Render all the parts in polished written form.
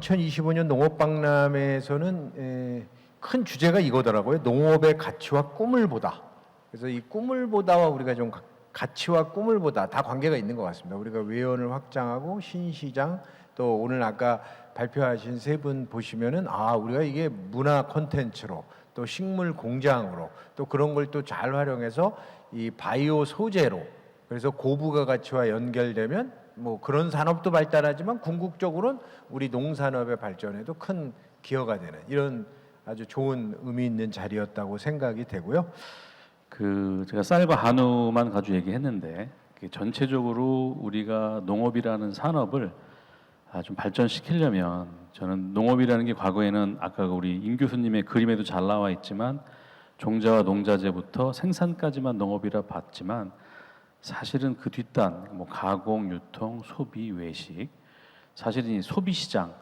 2025년 농업박람회에서는 큰 주제가 이거더라고요. 농업의 가치와 꿈을 보다. 그래서 이 꿈을 보다와 우리가 좀 가치와 꿈을 보다 다 관계가 있는 것 같습니다. 우리가 외연을 확장하고 신시장 또 오늘 아까 발표하신 세 분 보시면은 우리가 이게 문화 콘텐츠로 또 식물 공장으로 또 그런 걸 또 잘 활용해서 이 바이오 소재로 그래서 고부가 가치와 연결되면 뭐 그런 산업도 발달하지만 궁극적으로는 우리 농산업의 발전에도 큰 기여가 되는 이런 아주 좋은 의미 있는 자리였다고 생각이 되고요. 제가 쌀과 한우만 가지고 얘기했는데 전체적으로 우리가 농업이라는 산업을 좀 발전시키려면 저는 농업이라는 게 과거에는 아까 우리 임 교수님의 그림에도 잘 나와 있지만 종자와 농자재부터 생산까지만 농업이라 봤지만 사실은 그 뒷단 뭐 가공, 유통, 소비, 외식 사실은 이 소비 시장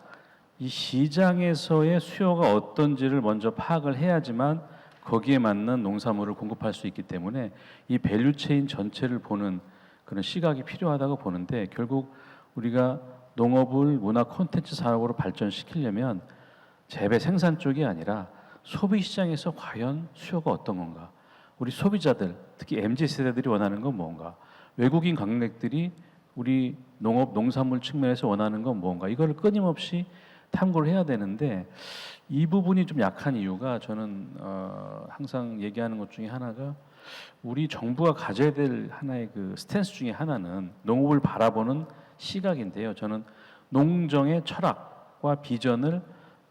이 시장에서의 수요가 어떤지를 먼저 파악을 해야지만 거기에 맞는 농산물을 공급할 수 있기 때문에 이 밸류체인 전체를 보는 그런 시각이 필요하다고 보는데 결국 우리가 농업을 문화 콘텐츠 산업으로 발전시키려면 재배 생산 쪽이 아니라 소비 시장에서 과연 수요가 어떤 건가? 우리 소비자들, 특히 MZ세대들이 원하는 건 뭔가? 외국인 관광객들이 우리 농업, 농산물 측면에서 원하는 건 뭔가? 이거를 끊임없이 탐구를 해야 되는데 이 부분이 좀 약한 이유가 저는 항상 얘기하는 것 중에 하나가 우리 정부가 가져야 될 하나의 그 스탠스 중에 하나는 농업을 바라보는 시각인데요. 저는 농정의 철학과 비전을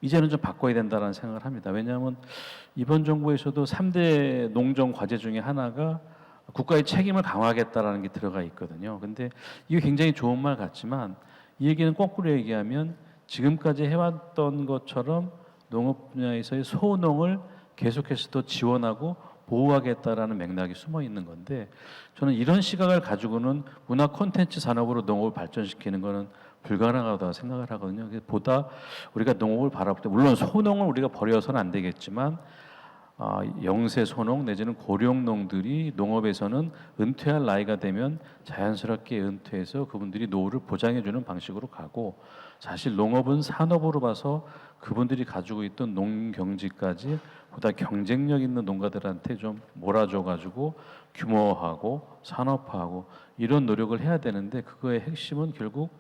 이제는 좀 바꿔야 된다는 생각을 합니다. 왜냐하면 이번 정부에서도 3대 농정 과제 중에 하나가 국가의 책임을 강화하겠다라는 게 들어가 있거든요. 근데 이게 굉장히 좋은 말 같지만 이 얘기는 거꾸로 얘기하면 지금까지 해왔던 것처럼 농업 분야에서의 소농을 계속해서 더 지원하고 보호하겠다라는 맥락이 숨어 있는 건데 저는 이런 시각을 가지고는 문화 콘텐츠 산업으로 농업을 발전시키는 것은 불가능하다고 생각을 하거든요. 보다 우리가 농업을 바라볼 때 물론 소농을 우리가 버려서는 안 되겠지만 영세 소농 내지는 고령농들이 농업에서는 은퇴할 나이가 되면 자연스럽게 은퇴해서 그분들이 노후를 보장해주는 방식으로 가고 사실 농업은 산업으로 봐서 그분들이 가지고 있던 농경지까지 보다 경쟁력 있는 농가들한테 좀 몰아줘가지고 규모화하고 산업화하고 이런 노력을 해야 되는데 그거의 핵심은 결국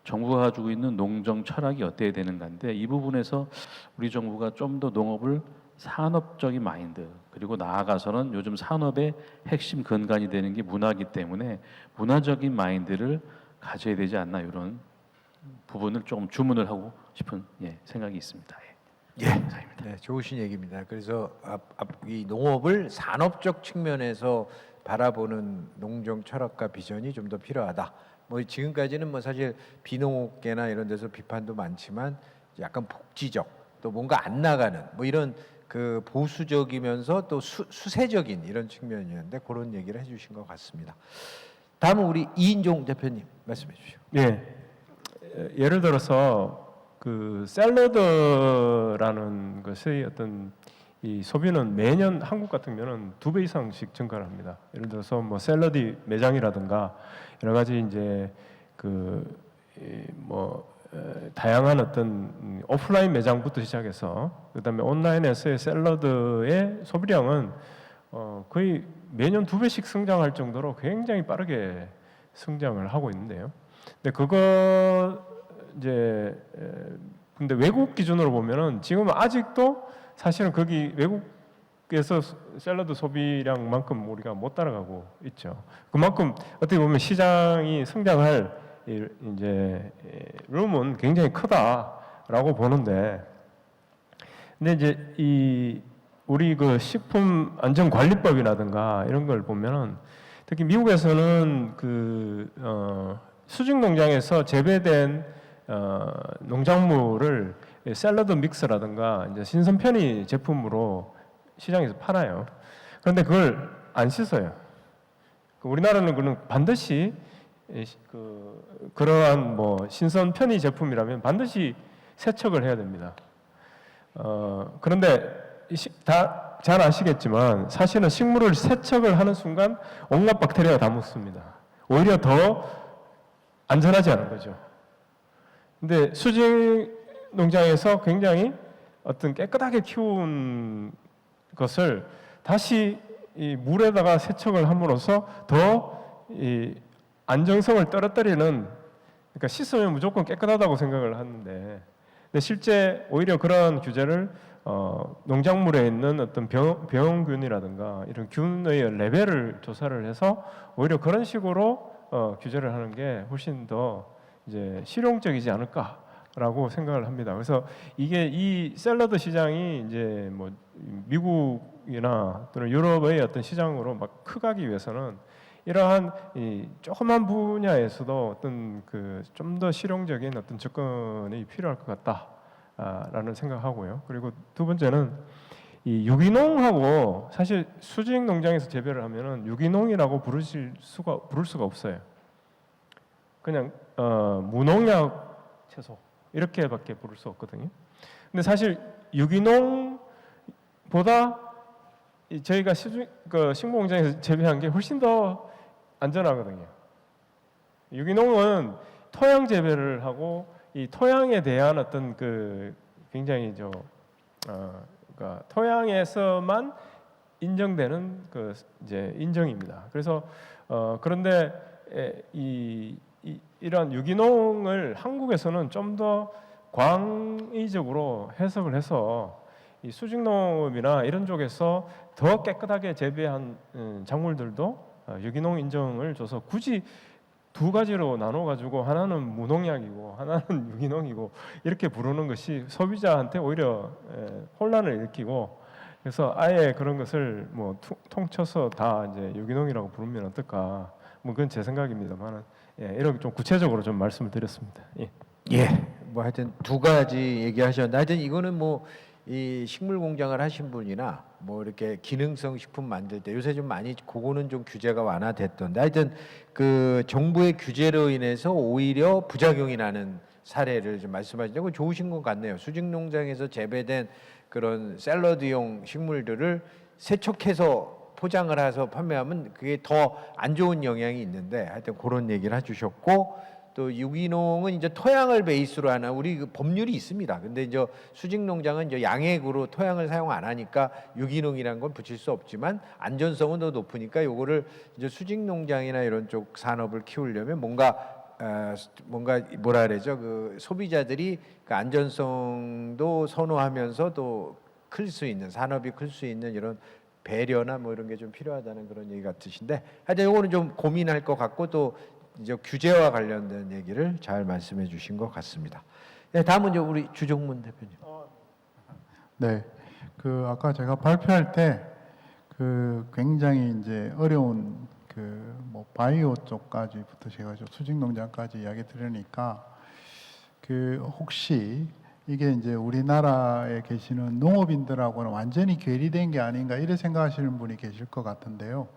정부가 가지고 있는 농정 철학이 어때야 되는 건데 이 부분에서 우리 정부가 좀 더 농업을 산업적인 마인드 그리고 나아가서는 요즘 산업의 핵심 근간이 되는 게 문화이기 때문에 문화적인 마인드를 가져야 되지 않나 이런 부분을 조금 주문을 하고 싶은 생각이 있습니다. 네, 좋으신 얘기입니다. 그래서 이 농업을 산업적 측면에서 바라보는 농정 철학과 비전이 좀 더 필요하다. 뭐 지금까지는 뭐 사실 비농업계나 이런 데서 비판도 많지만 약간 복지적 또 뭔가 안 나가는 뭐 이런 그 보수적이면서 또 수세적인 이런 측면이었는데 그런 얘기를 해주신 것 같습니다. 다음은 우리 이인종 대표님 말씀해 주시죠. 예를 들어서 그 샐러드라는 것의 어떤 이 소비는 매년 한국 같은 경우는 2배 이상씩 증가를 합니다. 예를 들어서 뭐 샐러드 매장이라든가 여러 가지 이제 다양한 어떤 오프라인 매장부터 시작해서 그다음에 온라인에서의 샐러드의 소비량은 거의 매년 2배씩 성장할 정도로 굉장히 빠르게 성장을 하고 있는데요. 근데 근데 외국 기준으로 보면은 지금은 아직도 사실은 거기 외국에서 샐러드 소비량만큼 우리가 못 따라가고 있죠. 그만큼 어떻게 보면 시장이 성장할 이제 룸은 굉장히 크다라고 보는데, 근데 이제 우리 그 식품안전관리법이라든가 이런 걸 보면은 특히 미국에서는 수직 농장에서 재배된 농작물을 샐러드 믹스라든가 이제 신선 편의 제품으로 시장에서 팔아요. 그런데 그걸 안 씻어요. 우리나라는 그는 반드시 그러한 뭐 신선 편의 제품이라면 반드시 세척을 해야 됩니다. 그런데 다 잘 아시겠지만 사실은 식물을 세척을 하는 순간 온갖 박테리아가 다 묻습니다. 오히려 더 안전하지 않은 거죠. 근데 수직 농장에서 굉장히 어떤 깨끗하게 키운 것을 다시 이 물에다가 세척을 함으로써 더 이 안정성을 떨어뜨리는, 그러니까 씻으면 무조건 깨끗하다고 생각을 하는데, 근데 실제 오히려 그런 규제를 농작물에 있는 어떤 병균이라든가 이런 균의 레벨을 조사를 해서 오히려 그런 식으로 규제를 하는 게 훨씬 더 이제 실용적이지 않을까라고 생각을 합니다. 그래서 이게 이 샐러드 시장이 이제 뭐 미국이나 또는 유럽의 어떤 시장으로 막 크가기 위해서는 이러한 이 조그만 분야에서도 어떤 그 좀 더 실용적인 어떤 접근이 필요할 것 같다라는 생각하고요. 그리고 두 번째는 이 유기농하고 사실 수직 농장에서 재배를 하면은 유기농이라고 부를 수가 없어요. 그냥 무농약 채소 이렇게밖에 부를 수 없거든요. 근데 사실 유기농보다 저희가 식물공장에서 재배한 게 훨씬 더 안전하거든요. 유기농은 토양 재배를 하고 이 토양에 대한 어떤 그 굉장히 그러니까 토양에서만 인정되는 그 이제 인정입니다. 그래서 그런데 이런 유기농을 한국에서는 좀 더 광의적으로 해석을 해서 이 수직농업이나 이런 쪽에서 더 깨끗하게 재배한 작물들도 유기농 인정을 줘서 굳이 두 가지로 나눠 가지고 하나는 무농약이고 하나는 유기농이고 이렇게 부르는 것이 소비자한테 오히려 혼란을 일으키고, 그래서 아예 그런 것을 뭐 통쳐서 다 이제 유기농이라고 부르면 어떨까? 뭐 그건 제 생각입니다만, 이렇게 좀 구체적으로 좀 말씀을 드렸습니다. 예. 예, 뭐 하여튼 두 가지 얘기하셨는데 하여튼 이거는 뭐 이 식물 공장을 하신 분이나 뭐 이렇게 기능성 식품 만들 때 요새 좀 많이 그거는 좀 규제가 완화됐던데 하여튼 그 정부의 규제로 인해서 오히려 부작용이 나는 사례를 좀 말씀하시는데 그거 좋으신 것 같네요. 수직 농장에서 재배된 그런 샐러드용 식물들을 세척해서 포장을 해서 판매하면 그게 더 안 좋은 영향이 있는데 하여튼 그런 얘기를 해주셨고, 또 유기농은 이제 토양을 베이스로 하는 우리 그 법률이 있습니다. 근데 이제 수직 농장은 이제 양액으로 토양을 사용 안 하니까 유기농이라는 건 붙일 수 없지만 안전성은 더 높으니까 요거를 이제 수직 농장이나 이런 쪽 산업을 키우려면 뭔가 뭐라 그러죠? 그 소비자들이 그 안전성도 선호하면서 또 클 수 있는 산업이 클 수 있는 이런 배려나 뭐 이런 게 좀 필요하다는 그런 얘기 같으신데 하여튼 요거는 좀 고민할 것 같고 또 이제 규제와 관련된 얘기를 잘 말씀해 주신 것 같습니다. 네, 다음은 이제 우리 주정문 대표님. 네, 그 아까 제가 발표할 때 그 굉장히 이제 어려운 그 뭐 바이오 쪽까지부터 제가 수직 농장까지 이야기 들으니까 그 혹시 이게 이제 우리나라에 계시는 농업인들하고는 완전히 괴리된 게 아닌가 이렇게 생각하시는 분이 계실 것 같은데요.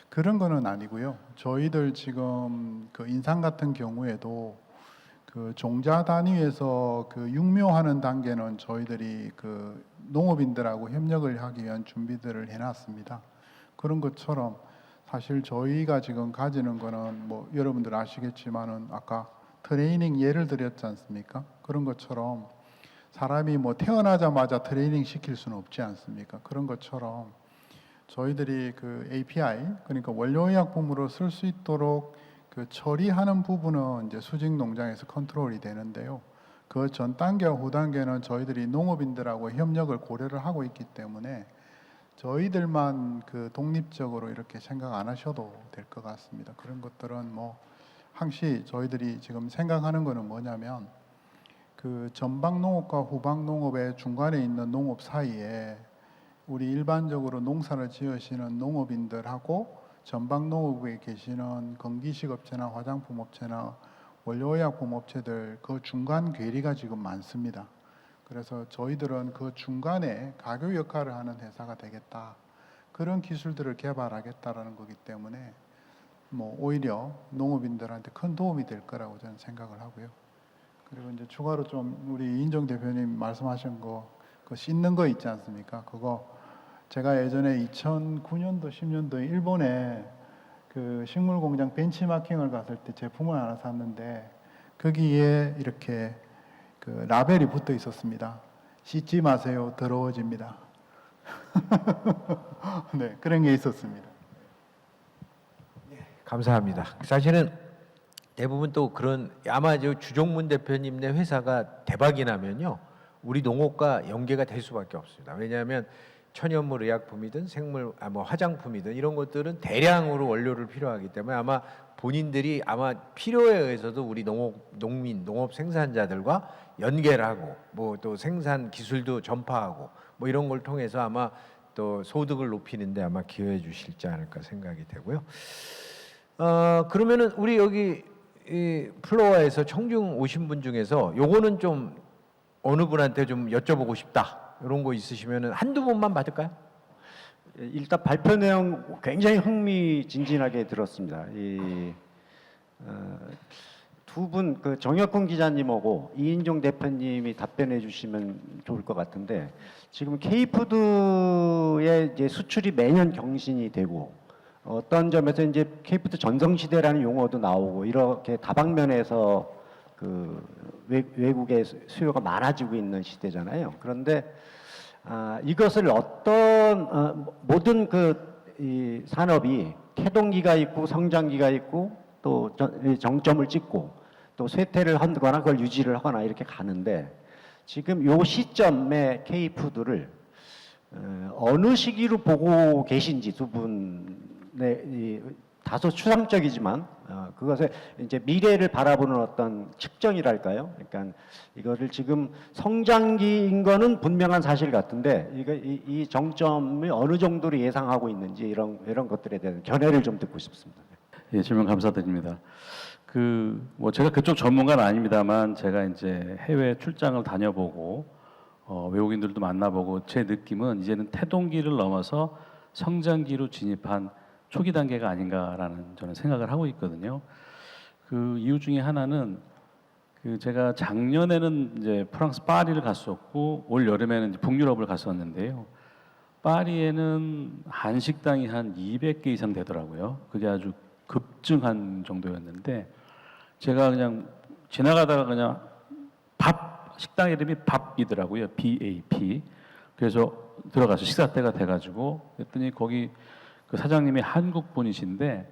그런 거는 아니고요. 저희들 지금 그 인삼 같은 경우에도 그 종자 단위에서 그 육묘하는 단계는 저희들이 그 농업인들하고 협력을 하기 위한 준비들을 해놨습니다. 그런 것처럼 사실 저희가 지금 가지는 거는 뭐 여러분들 아시겠지만은 아까 트레이닝 예를 드렸지 않습니까? 그런 것처럼 사람이 뭐 태어나자마자 트레이닝 시킬 수는 없지 않습니까? 그런 것처럼 저희들이 그 API 그러니까 원료의약품으로 쓸 수 있도록 그 처리하는 부분은 이제 수직 농장에서 컨트롤이 되는데요. 그 전 단계와 후 단계는 저희들이 농업인들하고 협력을 고려를 하고 있기 때문에 저희들만 그 독립적으로 이렇게 생각 안 하셔도 될 것 같습니다. 그런 것들은 뭐 항시 저희들이 지금 생각하는 거는 뭐냐면 그 전방 농업과 후방 농업의 중간에 있는 농업 사이에 우리 일반적으로 농사를 지으시는 농업인들하고 전방 농업에 계시는 건기식업체나 화장품업체나 원료의약품업체들 그 중간 괴리가 지금 많습니다. 그래서 저희들은 그 중간에 가교 역할을 하는 회사가 되겠다. 그런 기술들을 개발하겠다라는 거기 때문에 뭐 오히려 농업인들한테 큰 도움이 될 거라고 저는 생각을 하고요. 그리고 이제 추가로 좀 우리 이인정 대표님 말씀하신 거, 그 씻는 거 있지 않습니까? 그거 제가 예전에 2009년도, 10년도에 일본에 그 식물 공장 벤치마킹을 갔을 때 제품을 하나 샀는데 거기에 이렇게 그 라벨이 붙어 있었습니다. 씻지 마세요. 더러워집니다. 네, 그런 게 있었습니다. 감사합니다. 사실은 대부분 또 그런 아마 저 주종문 대표님네 회사가 대박이 나면요 우리 농업과 연계가 될 수밖에 없습니다. 왜냐하면 천연물 의약품이든 생물 뭐 화장품이든 이런 것들은 대량으로 원료를 필요하기 때문에 아마 본인들이 아마 필요에 의해서도 우리 농민 농업 생산자들과 연계를 하고 뭐 또 생산 기술도 전파하고 뭐 이런 걸 통해서 아마 또 소득을 높이는데 아마 기여해 주실지 않을까 생각이 되고요. 그러면은 우리 여기 이 플로어에서 청중 오신 분 중에서 요거는 좀 어느 분한테 좀 여쭤보고 싶다 이런 거 있으시면은 한두 분만 받을까요? 일단 발표 내용 굉장히 흥미진진하게 들었습니다. 두 분 그 정혁근 기자님하고 이인종 대표님이 답변해 주시면 좋을 것 같은데 지금 K푸드의 이제 수출이 매년 경신이 되고 어떤 점에서 이제 K푸드 전성시대라는 용어도 나오고 이렇게 다방면에서 그 외국의 수요가 많아지고 있는 시대잖아요. 그런데 이것을 어떤 모든 이 산업이 태동기가 있고 성장기가 있고 또 정점을 찍고 또 쇠퇴를 하거나 그걸 유지를 하거나 이렇게 가는데 지금 요 시점에 K푸드를 어느 시기로 보고 계신지 두 분의 다소 추상적이지만 그것에 이제 미래를 바라보는 어떤 측정이랄까요? 그러니까 이거를 지금 성장기인 거는 분명한 사실 같은데 이 정점이 어느 정도로 예상하고 있는지 이런 것들에 대한 견해를 좀 듣고 싶습니다. 예, 질문 감사드립니다. 뭐 제가 그쪽 전문가는 아닙니다만 제가 이제 해외 출장을 다녀보고 외국인들도 만나보고 제 느낌은 이제는 태동기를 넘어서 성장기로 진입한 초기 단계가 아닌가라는 저는 생각을 하고 있거든요. 그 이유 중에 하나는 제가 작년에는 이제 프랑스 파리를 갔었고 올 여름에는 이제 북유럽을 갔었는데요. 파리에는 한식당이 한 200개 이상 되더라고요. 그게 아주 급증한 정도였는데 제가 그냥 지나가다가 그냥 식당 이름이 밥이더라고요. BAP. 그래서 들어가서 식사 때가 돼가지고 그랬더니 거기 그 사장님이 한국 분이신데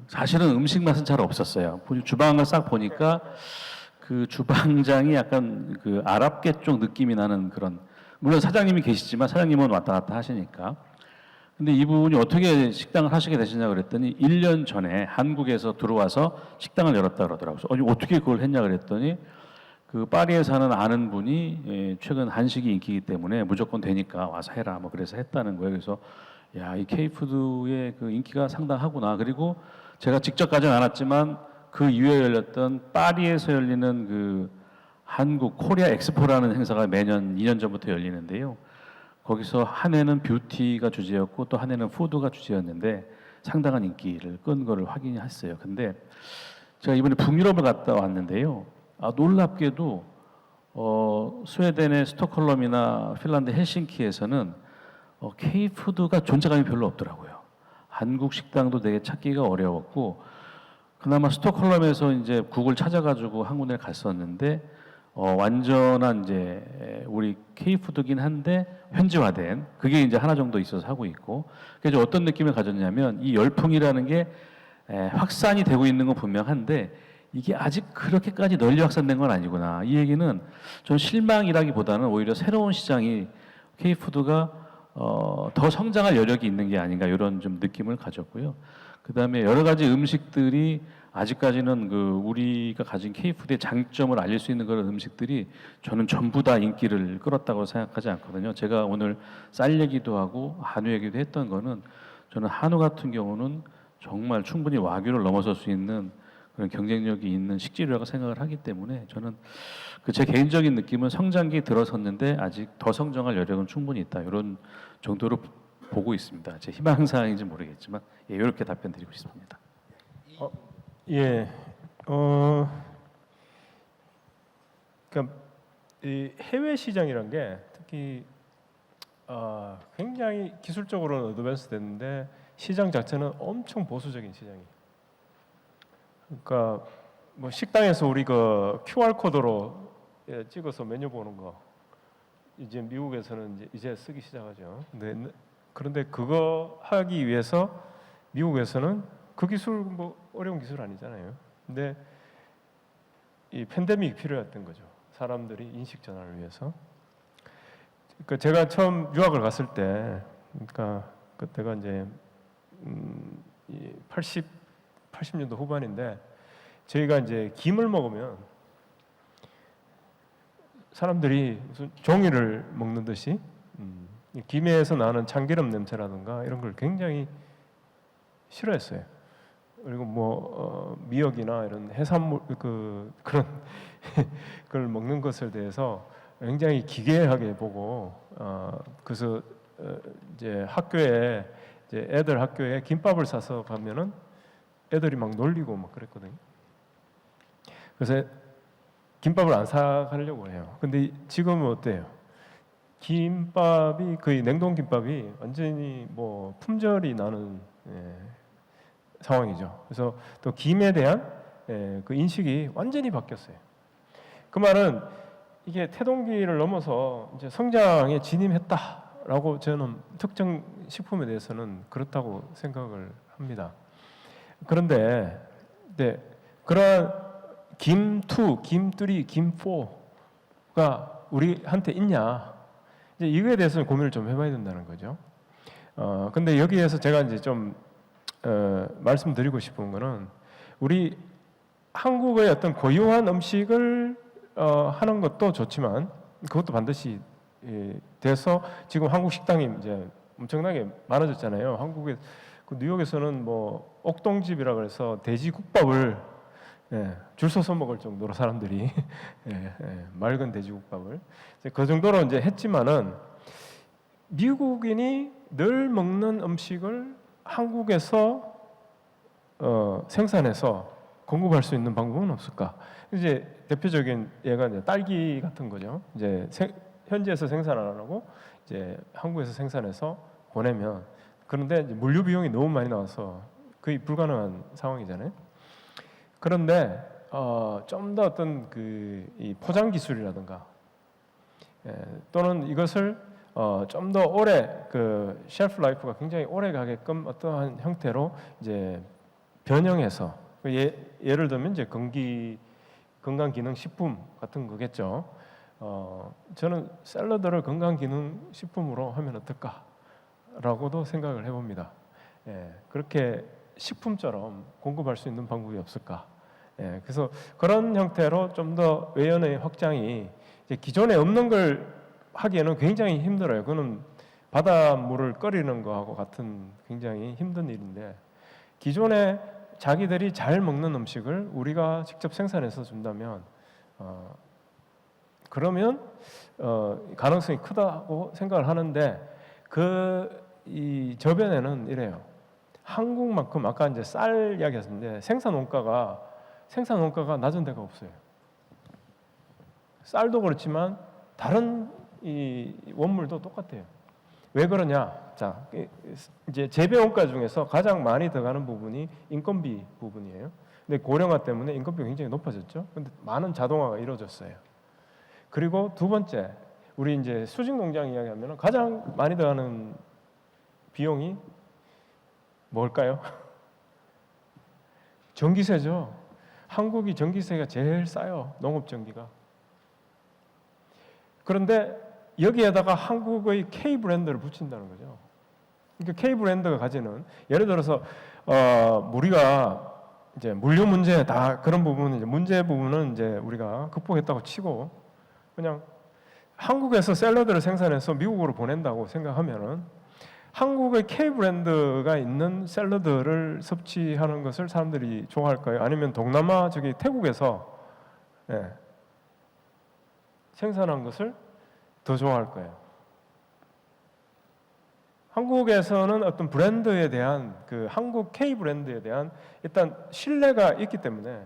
사실은 음식 맛은 잘 없었어요. 주방을 싹 보니까 그 주방장이 약간 그 아랍계 쪽 느낌이 나는 그런, 물론 사장님이 계시지만 사장님은 왔다 갔다 하시니까. 근데 이분이 어떻게 식당을 하시게 되시냐 그랬더니 1년 전에 한국에서 들어와서 식당을 열었다 그러더라고요. 아니 어떻게 그걸 했냐 그랬더니 그 파리에 사는 아는 분이 최근 한식이 인기이기 때문에 무조건 되니까 와서 해라 뭐 그래서 했다는 거예요. 그래서 야, 이 K푸드의 그 인기가 상당하구나. 그리고 제가 직접 가진 않았지만 그 이후에 열렸던 파리에서 열리는 그 한국 코리아 엑스포라는 행사가 매년 2년 전부터 열리는데요. 거기서 한 해는 뷰티가 주제였고 또 한 해는 푸드가 주제였는데 상당한 인기를 끈 거를 확인했어요. 근데 제가 이번에 북유럽을 갔다 왔는데요. 놀랍게도 스웨덴의 스톡홀름이나 핀란드 헬싱키에서는 K푸드가 존재감이 별로 없더라고요. 한국 식당도 되게 찾기가 어려웠고 그나마 스톡홀름에서 이제 구글 찾아가지고 한 군데 갔었는데 완전한 이제 우리 K푸드긴 한데 현지화된 그게 이제 하나 정도 있어서 하고 있고 그래서 어떤 느낌을 가졌냐면 이 열풍이라는 게 확산이 되고 있는 건 분명한데 이게 아직 그렇게까지 널리 확산된 건 아니구나. 이 얘기는 전 실망이라기보다는 오히려 새로운 시장이 K푸드가 더 성장할 여력이 있는 게 아닌가 이런 좀 느낌을 가졌고요. 그 다음에 여러 가지 음식들이 아직까지는 우리가 가진 K푸드의 장점을 알릴 수 있는 그런 음식들이 저는 전부 다 인기를 끌었다고 생각하지 않거든요. 제가 오늘 쌀 얘기도 하고 한우 얘기도 했던 거는 저는 한우 같은 경우는 정말 충분히 와규를 넘어설 수 있는 그런 경쟁력이 있는 식재료라고 생각을 하기 때문에 저는 제 개인적인 느낌은 성장기에 들어섰는데 아직 더 성장할 여력은 충분히 있다. 이런 정도로 보고 있습니다. 제 희망사항인지 모르겠지만 이렇게 답변 드리고 싶습니다. 그러니까 이 해외 시장이란 게 특히 굉장히 기술적으로는 어드밴스 됐는데 시장 자체는 엄청 보수적인 시장이에요. 그러니까 뭐 식당에서 우리 그 QR 코드로 찍어서 메뉴 보는 거 이제 미국에서는 이제 쓰기 시작하죠. 그런데 그거 하기 위해서 미국에서는 그 기술 뭐 어려운 기술 아니잖아요. 근데 이 팬데믹이 필요했던 거죠. 사람들이 인식 전환을 위해서. 그 제가 처음 유학을 갔을 때, 그러니까 그때가 이제 80년도 후반인데 저희가 이제 김을 먹으면 사람들이 무슨 종이를 먹는 듯이 이 김에서 나는 참기름 냄새라든가 이런 걸 굉장히 싫어했어요. 그리고 뭐 미역이나 이런 해산물 그런 걸 먹는 것에 대해서 굉장히 기괴하게 보고 그래서 이제 학교에 이제 애들 학교에 김밥을 싸서 가면은 애들이 막 놀리고 막 그랬거든요. 그래서 김밥을 안 사가려고 해요. 근데 지금은 어때요? 김밥이 거의 냉동 김밥이 완전히 뭐 품절이 나는 상황이죠. 그래서 또 김에 대한 그 인식이 완전히 바뀌었어요. 그 말은 이게 태동기를 넘어서 이제 성장에 진입했다라고 저는 특정 식품에 대해서는 그렇다고 생각을 합니다. 그런데 그러한 김2, 김3, 김4가 우리한테 있냐? 이제 이거에 대해서는 고민을 좀 해봐야 된다는 거죠. 근데 여기에서 제가 이제 좀 말씀드리고 싶은 거는 우리 한국의 어떤 고유한 음식을 하는 것도 좋지만 그것도 반드시 돼서 지금 한국 식당이 이제 엄청나게 많아졌잖아요. 한국에 그 뉴욕에서는 뭐 옥동집이라 그래서 돼지국밥을 줄 서서 먹을 정도로 사람들이 맑은 돼지국밥을 그 정도로 이제 했지만은 미국인이 늘 먹는 음식을 한국에서 생산해서 공급할 수 있는 방법은 없을까? 이제 대표적인 예가 이제 딸기 같은 거죠. 이제 현지에서 생산 안 하고 이제 한국에서 생산해서 보내면 그런데 이제 물류 비용이 너무 많이 나와서 거의 불가능한 상황이잖아요. 그런데 좀 더 어떤 이 포장 기술이라든가 또는 이것을 좀 더 오래 그 쉘프 라이프가 굉장히 오래 가게끔 어떠한 형태로 이제 변형해서 예를 들면 이제 건강기능식품 같은 거겠죠. 저는 샐러드를 건강기능식품으로 하면 어떨까라고도 생각을 해봅니다. 그렇게 식품처럼 공급할 수 있는 방법이 없을까? 그래서 그런 형태로 좀 더 외연의 확장이 이제 기존에 없는 걸 하기에는 굉장히 힘들어요. 그거는 바닷물을 끓이는 거하고 같은 굉장히 힘든 일인데 기존에 자기들이 잘 먹는 음식을 우리가 직접 생산해서 준다면 그러면 가능성이 크다고 생각을 하는데 이 저변에는 이래요. 한국만큼 아까 이제 쌀 이야기했는데 생산 원가가 낮은 데가 없어요. 쌀도 그렇지만 다른 이 원물도 똑같아요. 왜 그러냐? 자, 이제 재배 원가 중에서 가장 많이 들어가는 부분이 인건비 부분이에요. 근데 고령화 때문에 인건비가 굉장히 높아졌죠. 근데 많은 자동화가 이루어졌어요. 그리고 두 번째, 우리 이제 수직 농장 이야기하면 가장 많이 들어가는 비용이 뭘까요? 전기세죠. 한국이 전기세가 제일 싸요. 농업 전기가. 그런데 여기에다가 한국의 K 브랜드를 붙인다는 거죠. 그러니까 K 브랜드가 가지는 예를 들어서 우리가 이제 물류 문제 다 그런 부분은 이제 문제 부분은 이제 우리가 극복했다고 치고 그냥 한국에서 샐러드를 생산해서 미국으로 보낸다고 생각하면은 한국의 K 브랜드가 있는 샐러드를 섭취하는 것을 사람들이 좋아할까요? 아니면 동남아 저기 태국에서 생산한 것을 더 좋아할 거예요. 한국에서는 어떤 브랜드에 대한 그 한국 K 브랜드에 대한 일단 신뢰가 있기 때문에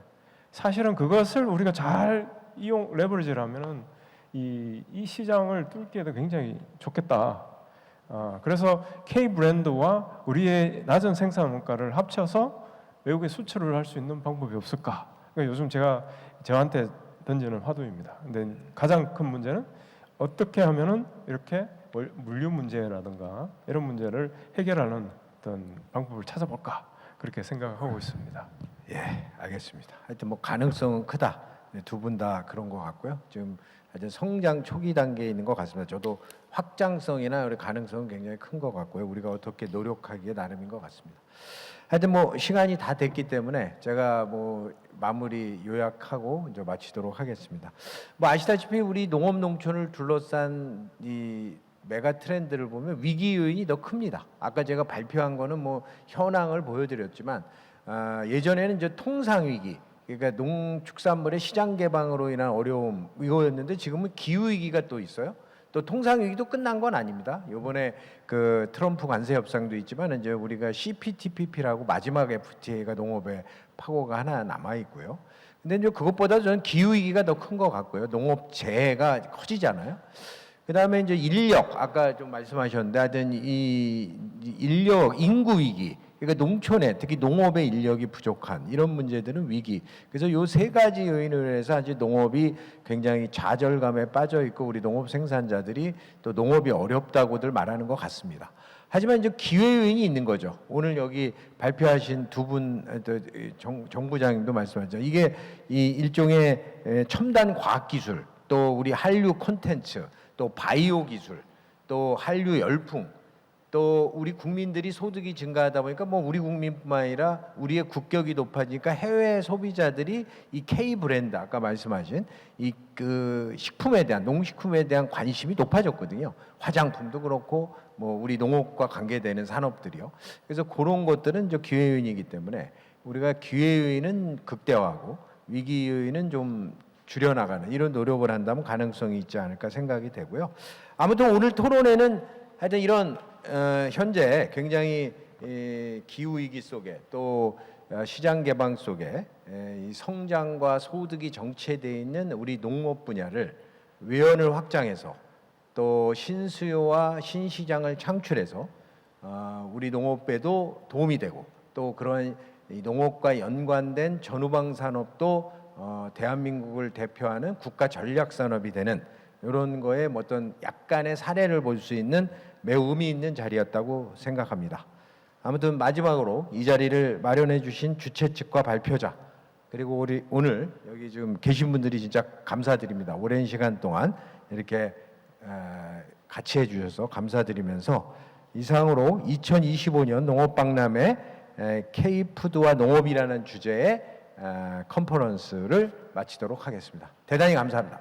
사실은 그것을 우리가 잘 레버리지를 하면은 이 시장을 뚫기에도 굉장히 좋겠다. 그래서 K 브랜드와 우리의 낮은 생산 원가를 합쳐서 외국에 수출을 할 수 있는 방법이 없을까? 그러니까 요즘 제가 저한테 던지는 화두입니다. 근데 가장 큰 문제는 어떻게 하면은 이렇게 물류 문제라든가 이런 문제를 해결하는 어떤 방법을 찾아볼까 그렇게 생각하고 있습니다. 예, 알겠습니다. 하여튼 뭐 가능성은 크다. 두 분 다 그런 것 같고요. 지금 아주 성장 초기 단계에 있는 것 같습니다. 저도 확장성이나 우리 가능성은 굉장히 큰 것 같고요. 우리가 어떻게 노력하기에 나름인 것 같습니다. 하여튼 뭐 시간이 다 됐기 때문에 제가 뭐 마무리 요약하고 이제 마치도록 하겠습니다. 뭐 아시다시피 우리 농업 농촌을 둘러싼 이 메가 트렌드를 보면 위기 요인이 더 큽니다. 아까 제가 발표한 거는 뭐 현황을 보여드렸지만 예전에는 이제 통상 위기, 그러니까 농축산물의 시장 개방으로 인한 어려움 이거였는데 지금은 기후 위기가 또 있어요. 또 통상 위기도 끝난 건 아닙니다. 이번에 그 트럼프 관세 협상도 있지만 이제 우리가 CPTPP라고 마지막 FTA가 농업에 파고가 하나 남아 있고요. 근데 이제 그것보다 저는 기후 위기가 더 큰 것 같고요. 농업 재해가 커지잖아요. 그다음에 이제 인력 아까 좀 말씀하셨는데 하여튼 이 인력 인구 위기, 그러니까 농촌에 특히 농업의 인력이 부족한 이런 문제들은 위기. 그래서 요 세 가지 요인을 해서 아직 농업이 굉장히 좌절감에 빠져 있고 우리 농업 생산자들이 또 농업이 어렵다고들 말하는 것 같습니다. 하지만 이제 기회 요인이 있는 거죠. 오늘 여기 발표하신 두 분 정부장님도 말씀하셨죠. 이게 이 일종의 첨단 과학 기술, 또 우리 한류 콘텐츠, 또 바이오 기술, 또 한류 열풍, 또 우리 국민들이 소득이 증가하다 보니까 뭐 우리 국민뿐만 아니라 우리의 국격이 높아지니까 해외 소비자들이 이 K 브랜드 아까 말씀하신 이 그 식품에 대한 농식품에 대한 관심이 높아졌거든요. 화장품도 그렇고 뭐 우리 농업과 관계되는 산업들이요. 그래서 그런 것들은 이제 기회 요인이기 때문에 우리가 기회 요인은 극대화하고 위기 요인은 좀 줄여나가는 이런 노력을 한다면 가능성이 있지 않을까 생각이 되고요. 아무튼 오늘 토론회는 하여튼 이런 현재 굉장히 기후 위기 속에 또 시장 개방 속에 이 성장과 소득이 정체되어 있는 우리 농업 분야를 외연을 확장해서 또 신수요와 신시장을 창출해서 우리 농업에도 도움이 되고 또 그런 이 농업과 연관된 전후방 산업도 대한민국을 대표하는 국가 전략 산업이 되는 이런 거에 어떤 약간의 사례를 볼 수 있는 매우 의미 있는 자리였다고 생각합니다. 아무튼 마지막으로 이 자리를 마련해 주신 주최 측과 발표자 그리고 우리 오늘 여기 지금 계신 분들이 진짜 감사드립니다. 오랜 시간 동안 이렇게 같이 해주셔서 감사드리면서 이상으로 2025년 농업박람회 K푸드와 농업이라는 주제의 컨퍼런스를 마치도록 하겠습니다. 대단히 감사합니다.